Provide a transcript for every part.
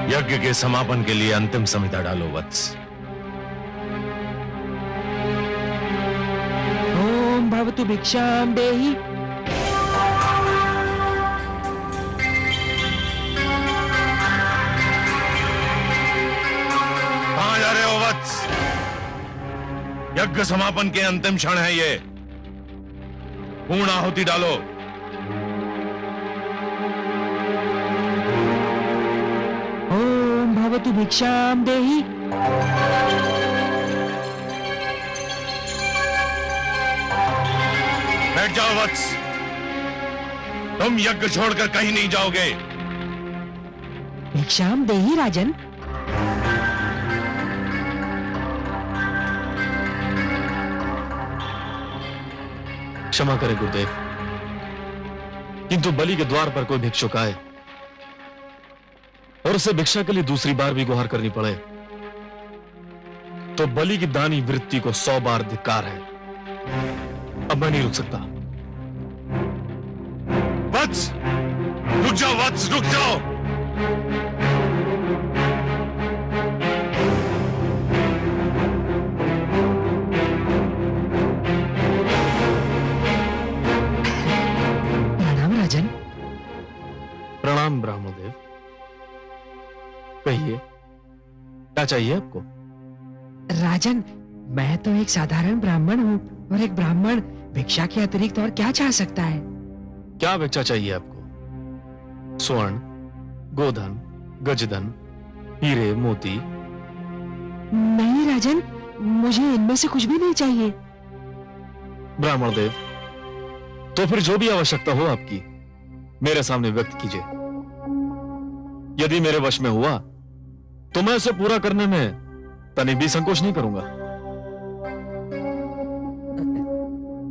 यज्ञ के समापन के लिए अंतिम संहिता डालो वत्स। ओम भवतु भिक्षाम देहि। कहां जा रहे हो वत्स? यज्ञ समापन के अंतिम क्षण है ये। पूर्ण आहुति डालो। ओम भवतु भिक्षाम देहि। बैठ जाओ वत्स। तुम यज्ञ छोड़कर कहीं नहीं जाओगे। भिक्षाम देहि राजन। क्षमा करें गुरुदेव, किंतु बलि के द्वार पर कोई भिक्षुक आए और उसे भिक्षा के लिए दूसरी बार भी गुहार करनी पड़े तो बलि की दानी वृत्ति को 100 बार धिक्कार है। अब मैं नहीं रुक सकता। वत्स, रुक जाओ वत्स, रुक जाओ। प्रणाम राजन। प्रणाम ब्राह्मणदेव। कहिए, क्या चाहिए आपको? राजन, मैं तो एक साधारण ब्राह्मण हूँ और एक ब्राह्मण भिक्षा के अतिरिक्त और क्या चाह सकता है? क्या भिक्षा चाहिए आपको? स्वर्ण, गोधन, गजधन, हीरे, मोती? नहीं राजन, मुझे इनमें से कुछ भी नहीं चाहिए। ब्राह्मणदेव, तो फिर जो भी आवश्यकता हो आपकी मेरे सामने व्यक्त कीजिए। यदि मेरे वश में हुआ तो मैं उसे पूरा करने में तनिक भी संकोच नहीं करूंगा।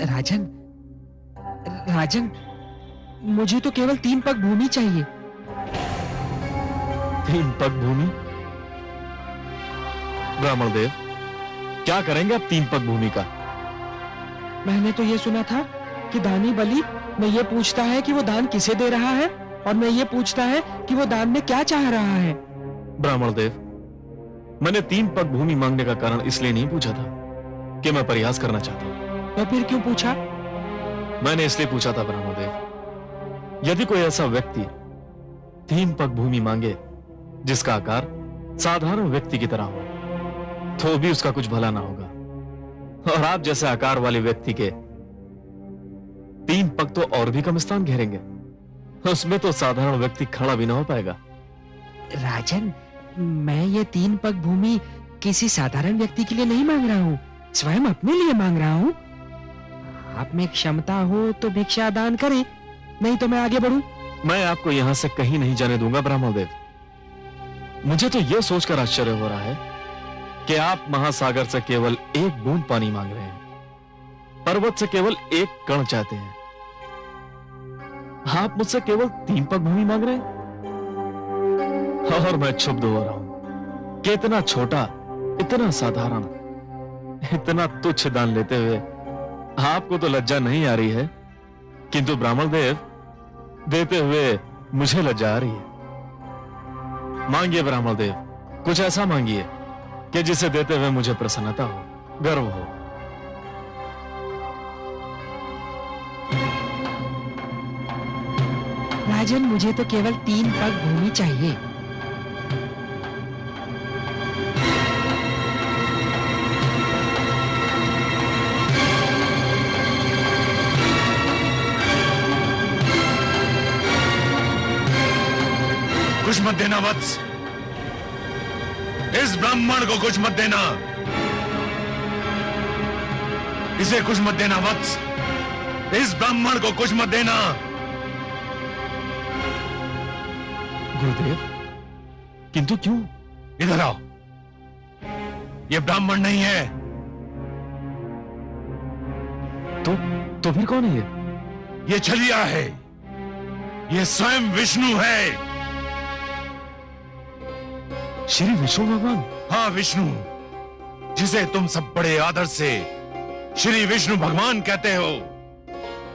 राजन, राजन, मुझे तो केवल 3 पग भूमि चाहिए। 3 पग भूमि? ब्राह्मणदेव, क्या करेंगे आप 3 पग भूमि का? मैंने तो ये सुना था कि दानी बलि में ये पूछता है कि वो दान किसे दे रहा है और मैं ये पूछता है कि वो दान में क्या चाह रहा है। ब्राह्मणदेव, मैंने 3 पग भूमि मांगने का कारण इसलिए नहीं पूछा था कि मैं प्रयास करना चाहता हूं। तो फिर क्यों पूछा? मैंने इसलिए पूछा था ब्राह्मणदेव, यदि कोई ऐसा व्यक्ति 3 पग भूमि मांगे जिसका आकार साधारण व्यक्ति की तरह हो तो भी उसका कुछ भला ना होगा, और आप जैसे आकार वाले व्यक्ति के 3 पग तो और भी कम स्थान घेरेंगे, उसमें तो साधारण व्यक्ति खड़ा भी ना हो पाएगा। राजन, मैं ये 3 पग भूमि किसी साधारण व्यक्ति के लिए नहीं मांग रहा हूँ, स्वयं अपने लिए मांग रहा हूँ। आप में क्षमता हो तो भिक्षा दान करें, नहीं तो मैं आगे बढ़ूं। मैं आपको यहां से कहीं नहीं जाने दूंगा ब्राह्मणदेव। मुझे तो यह सोचकर आश्चर्य हो रहा है कि आप महासागर से केवल 1 बूंद पानी मांग रहे हैं, पर्वत से केवल 1 कण चाहते हैं। आप मुझसे केवल 3 पग भूमि मांग रहे हैं और मैं क्षुब्ध हो रहा हूं कि इतना छोटा, इतना साधारण, इतना तुच्छ दान लेते हुए आपको तो लज्जा नहीं आ रही है, किंतु ब्राह्मणदेव, देते हुए मुझे लज्जा आ रही है। मांगिए ब्राह्मणदेव, कुछ ऐसा मांगिए कि जिसे देते हुए मुझे प्रसन्नता हो, गर्व हो। राजन, मुझे तो केवल 3 पग भूमि चाहिए। कुछ मत देना वत्स, इस ब्राह्मण को कुछ मत देना, इसे कुछ मत देना वत्स, इस ब्राह्मण को कुछ मत देना। गुरुदेव, किंतु क्यों? इधर आओ, ये ब्राह्मण नहीं है। तो फिर कौन है ये? ये छलिया है, ये स्वयं विष्णु है। श्री विष्णु भगवान? हाँ, विष्णु, जिसे तुम सब बड़े आदर से श्री विष्णु भगवान कहते हो,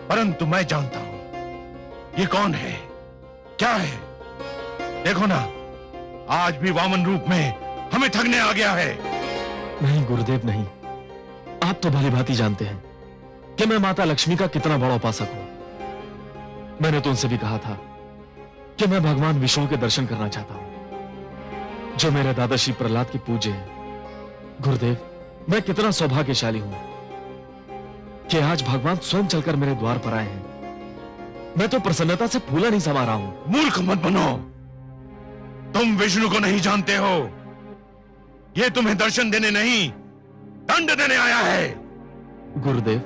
परंतु मैं जानता हूं ये कौन है, क्या है। देखो ना, आज भी वामन रूप में हमें ठगने आ गया है। नहीं गुरुदेव नहीं, आप तो भली भांति जानते हैं कि मैं माता लक्ष्मी का कितना बड़ा उपासक हूं। मैंने तो उनसे भी कहा था कि मैं भगवान विष्णु के दर्शन करना चाहता हूं, जो मेरे दादा श्री प्रहलाद के पूज्य हैं। गुरुदेव, मैं कितना सौभाग्यशाली हूं कि आज भगवान स्वयं चलकर मेरे द्वार पर आए हैं। मैं तो प्रसन्नता से फूला नहीं समा रहा हूं। मूर्ख मत बनो, तुम विष्णु को नहीं जानते हो। ये तुम्हें दर्शन देने नहीं, दंड देने आया है। गुरुदेव,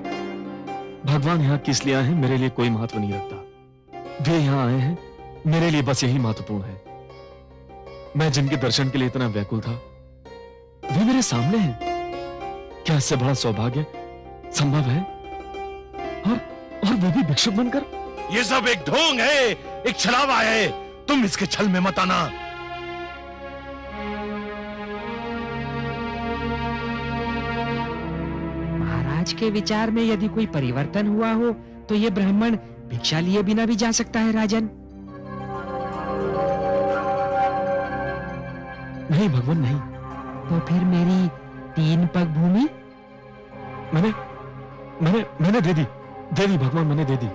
भगवान यहां किस लिए आए हैं मेरे लिए कोई महत्व नहीं रखता। वे यहां आए हैं मेरे लिए बस यही महत्वपूर्ण है। मैं जिनके दर्शन के लिए इतना व्याकुल था, वे मेरे सामने हैं। क्या इससे बड़ा सौभाग्य संभव है? और वो भी भिक्षुक बनकर। ये सब एक ढोंग है, एक छलावा है। तुम इसके छल में मत आना। महाराज के विचार में यदि कोई परिवर्तन हुआ हो तो ये ब्राह्मण भिक्षा लिए बिना भी जा सकता है राजन। नहीं भगवान नहीं। तो फिर मेरी 3 पग भूमि मैंने दे दी भगवान, मैंने दे दी।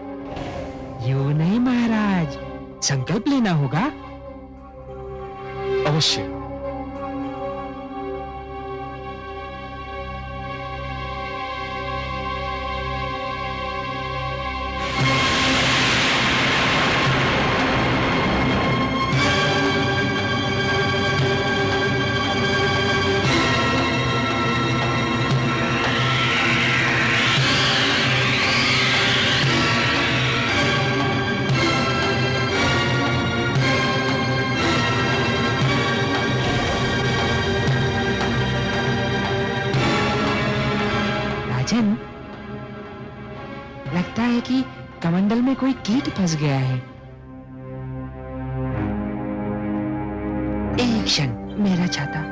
यूं नहीं महाराज, संकल्प लेना होगा। अवश्य। लगता है कि कमंडल में कोई कीट फंस गया है। एक क्षण, मेरा छाता।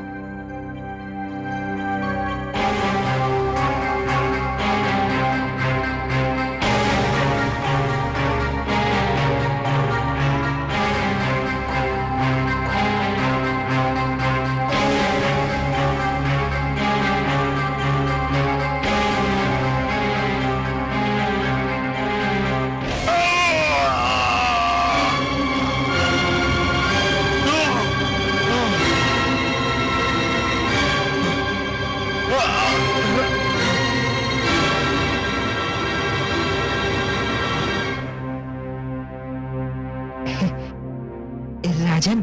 राजन,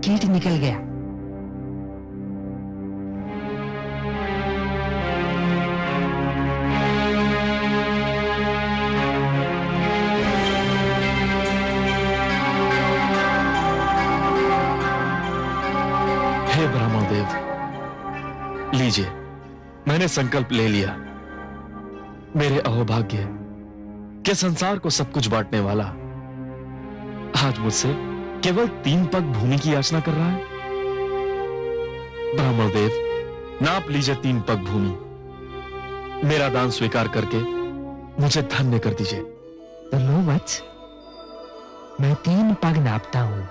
कीट निकल गया। हे ब्राह्मण देव, लीजिए, मैंने संकल्प ले लिया। मेरे अहोभाग्य के संसार को सब कुछ बांटने वाला आज मुझसे केवल 3 पग भूमि की याचना कर रहा है। ब्राह्मण देव, नाप लीजिए 3 पग भूमि। मेरा दान स्वीकार करके मुझे धन्य कर दीजिए। तो लो वत्स, मैं 3 पग नापता हूं।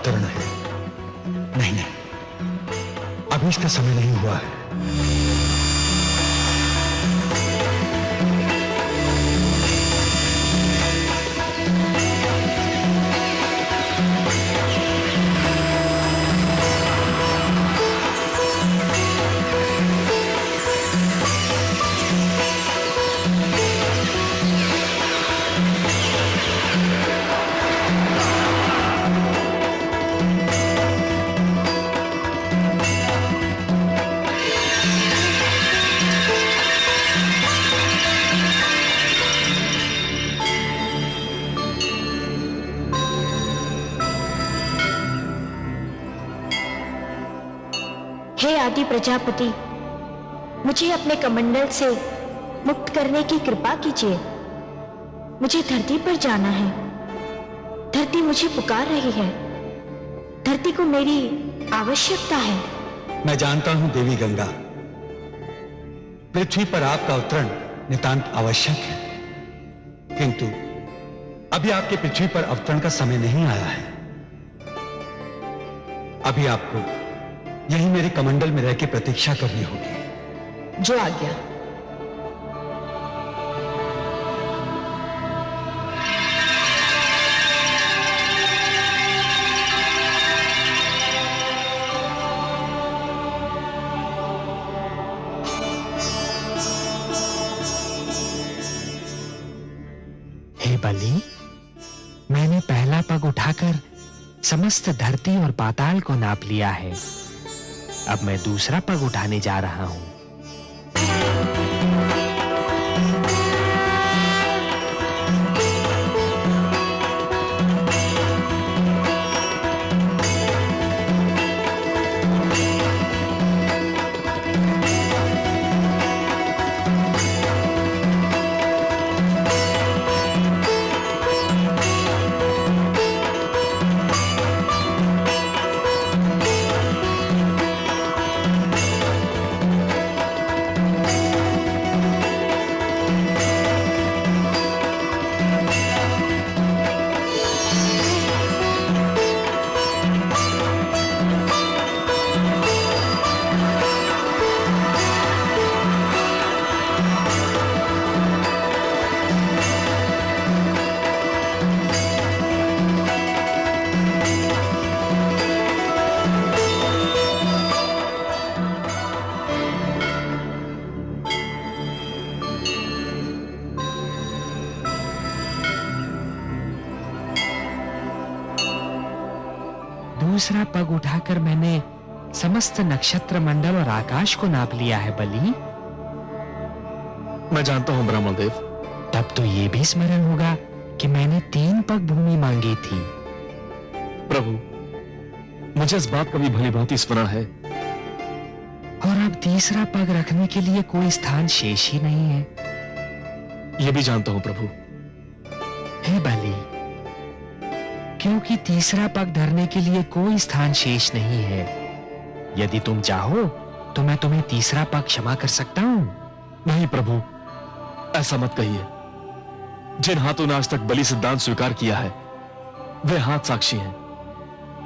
अवतरण है। नहीं नहीं, अभी इसका समय नहीं हुआ है। हे आदि प्रजापति, मुझे अपने कमंडल से मुक्त करने की कृपा कीजिए। मुझे धरती पर जाना है। धरती मुझे पुकार रही है। धरती को मेरी आवश्यकता है। मैं जानता हूं देवी गंगा, पृथ्वी पर आपका अवतरण नितांत आवश्यक है, किंतु अभी आपके पृथ्वी पर अवतरण का समय नहीं आया है। अभी आपको यही मेरे कमंडल में रह के प्रतीक्षा करनी होगी। जो आज्ञा। हे बलि, मैंने पहला पग उठाकर समस्त धरती और पाताल को नाप लिया है। अब मैं दूसरा पग उठाने जा रहा हूं। दूसरा पग उठाकर मैंने समस्त नक्षत्र मंडल और आकाश को नाप लिया है बलि। मैं जानता हूं ब्राह्मण देव। तब तो ये भी स्मरण होगा कि मैंने 3 पग भूमि मांगी थी। प्रभु, मुझे इस बात का भी भली भांति स्मरण है। और अब तीसरा पग रखने के लिए कोई स्थान शेष ही नहीं है। यह भी जानता हूं प्रभु। हे बलि, क्योंकि तीसरा पग धरने के लिए कोई स्थान शेष नहीं है। यदि तुम चाहो तो मैं तुम्हें तीसरा पग क्षमा कर सकता हूं। नहीं प्रभु, ऐसा मत कहिए। जिन हाथों ने आज तक बलि से दान स्वीकार किया है, वे हाथ साक्षी हैं।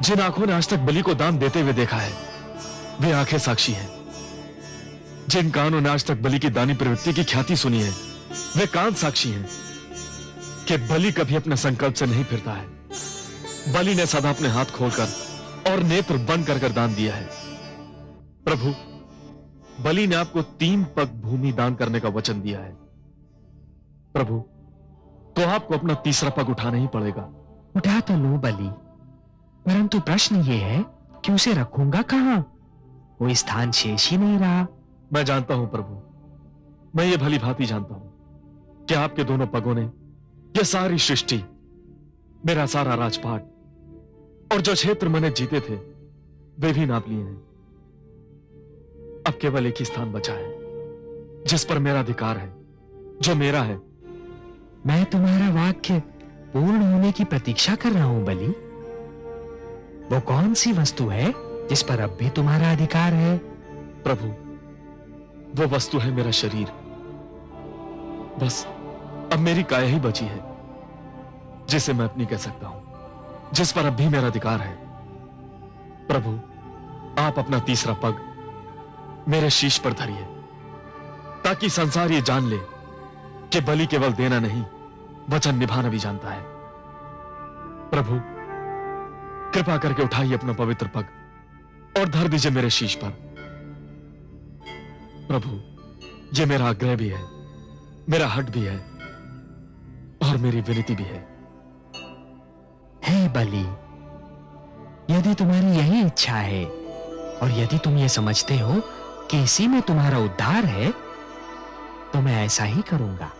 जिन आंखों ने आज तक बलि को दान देते हुए देखा है, वे आंखें साक्षी हैं। जिन कानों ने आज तक बलि की दानी प्रवृत्ति की ख्याति सुनी है, वे कान साक्षी हैं कि बलि कभी अपने संकल्प से नहीं फिरता है। बलि ने सदा अपने हाथ खोलकर और नेत्र बंद कर दान दिया है। प्रभु, बलि ने आपको 3 पग भूमि दान करने का वचन दिया है। प्रभु, तो आपको अपना तीसरा पग उठाना ही पड़ेगा। उठा तो लो बलि, परंतु प्रश्न ये है कि उसे रखूंगा कहां? कोई स्थान शेष ही नहीं रहा। मैं जानता हूं प्रभु, मैं ये भली भांति जानता हूं कि आपके दोनों पगों ने यह सारी सृष्टि, मेरा सारा राजपाट और जो क्षेत्र मैंने जीते थे, वे भी नाप लिए हैं। अब केवल एक ही स्थान बचा है जिस पर मेरा अधिकार है, जो मेरा है। मैं तुम्हारा वाक्य पूर्ण होने की प्रतीक्षा कर रहा हूं बलि। वो कौन सी वस्तु है जिस पर अब भी तुम्हारा अधिकार है? प्रभु, वो वस्तु है मेरा शरीर। बस अब मेरी काया ही बची है जिसे मैं अपनी कह सकता हूं, जिस पर अब भी मेरा अधिकार है। प्रभु, आप अपना तीसरा पग मेरे शीश पर धरिए, ताकि संसार ये जान ले कि बलि केवल देना नहीं, वचन निभाना भी जानता है। प्रभु, कृपा करके उठाइए अपना पवित्र पग और धर दीजिए मेरे शीश पर। प्रभु, ये मेरा आग्रह भी है, मेरा हट भी है और मेरी विनती भी है। हे बलि, यदि तुम्हारी यही इच्छा है और यदि तुम ये समझते हो कि इसी में तुम्हारा उद्धार है, तो मैं ऐसा ही करूंगा।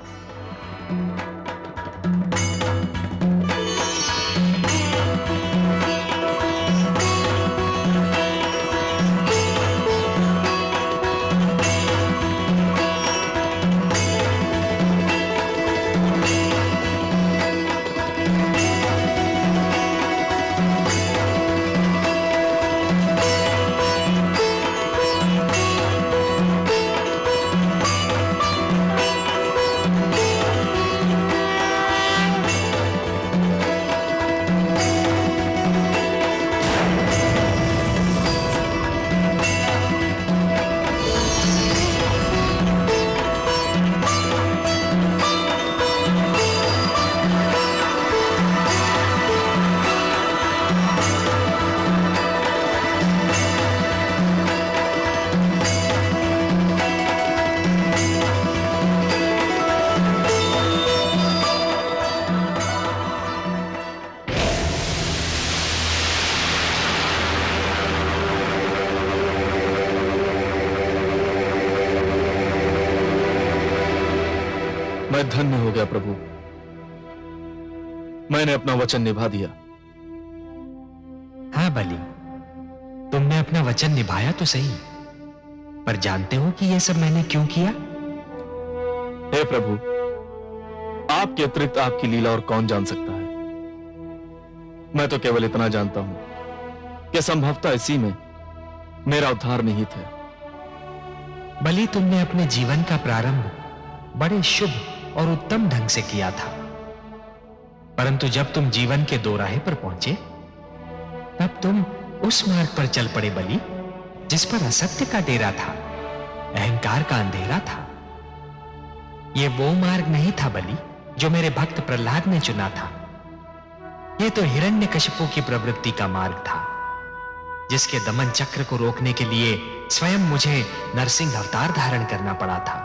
मैं धन्य हो गया प्रभु, मैंने अपना वचन निभा दिया। हाँ बलि, तुमने अपना वचन निभाया तो सही, पर जानते हो कि यह सब मैंने क्यों किया? हे प्रभु, आपके अतिरिक्त आपकी लीला और कौन जान सकता है। मैं तो केवल इतना जानता हूं कि संभवतः इसी में मेरा उद्धार निहित है। बलि, तुमने अपने जीवन का प्रारंभ बड़े शुभ और उत्तम ढंग से किया था, परंतु जब तुम जीवन के दोराहे पर पहुंचे, तब तुम उस मार्ग पर चल पड़े बलि, जिस पर असत्य का डेरा था, अहंकार का अंधेरा था। यह वो मार्ग नहीं था बलि जो मेरे भक्त प्रहलाद ने चुना था। यह तो हिरण्यकशिपु की प्रवृत्ति का मार्ग था, जिसके दमन चक्र को रोकने के लिए स्वयं मुझे नरसिंह अवतार धारण करना पड़ा था।